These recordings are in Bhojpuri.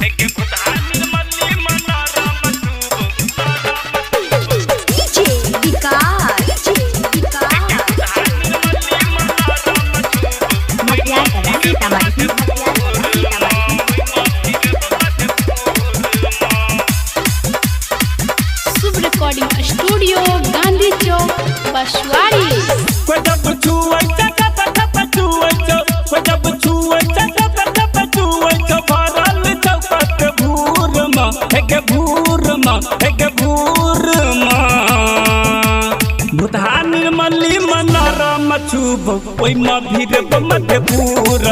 शुभ रिकॉर्डिंग स्टूडियो गांधी चौक बसवाड़ी। निर्मली मनोरम छुब ओइ भीड़ मधुपुर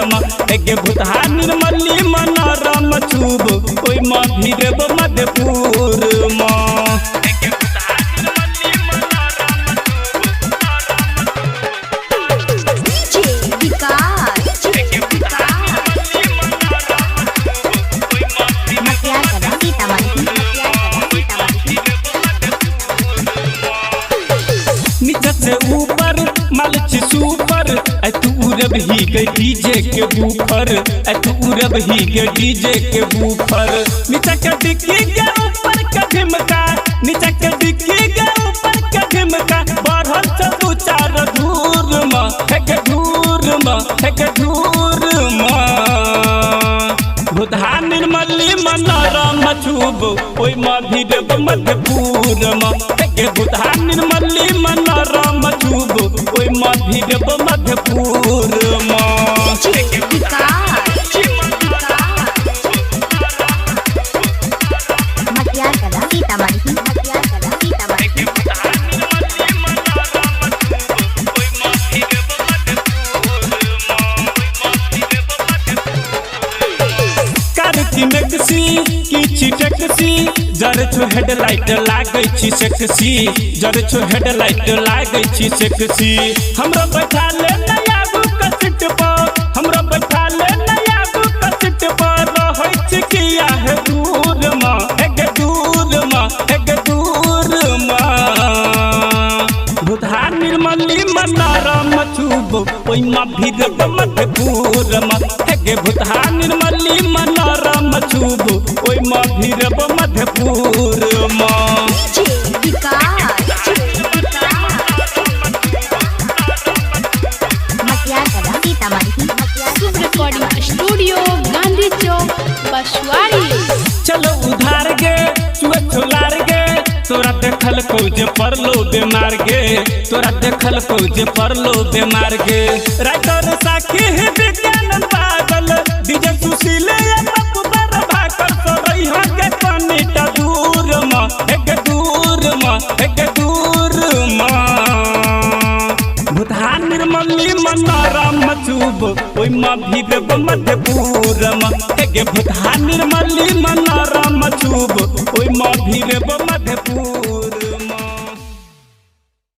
गे भूतहा निर्मली मनोरम छुब ओइ भीड़ मधुपुर से ऊपर मालच सुपर तू रब ही के डीजे के बूफर तू रब ही के डीजे के बूफर नीचा के डिक्की के ऊपर का झिमका नीचा के डिक्की के ऊपर का झिमका बढ़ल चलू चार धूर में के धूर में के धूर में भूतहा निर्मली मनोरम छुब ओइ भीड़ मधुपुर गे भूतहा निर्मली मनोरम छुब ओइ भीड़ मधुपुर जर छो हेडलाइट लागै छी सेक्सी जर छो हेडलाइट लागै छी सेक्सी हमरा बैठा ले नया बुक सीट पर हमरा बैठा ले नया बुक सीट पर रहै छी किया है दूर में एक दूर में एक दूर में भूतहा निर्मली मनोरम छुब ओइ भीड़ मधुपुर गे भूतहा निर्मली मनोरम छुब ओइ भीड़ मधुपुर शुभ रिकॉर्डिंग स्टूडियो गांधी चौक बसवाड़ी। चलो उधार गे चुए छोलार गे तोरा देखल को जे परलो बेमार गे तोरा देखल को जे परलो बेमार गे राइटर साखी है विज्ञान पागल डीजे सुशील अकबर भाकर सोरई हगे कनिटा दूर में एक दूर में एक दूर में भूतहा निर्मली मनोरम छुब ओइ भीड़ मधुपुर गे भूतहा निर्मली मनोरम छुब ओइ भीड़ मधुपुर।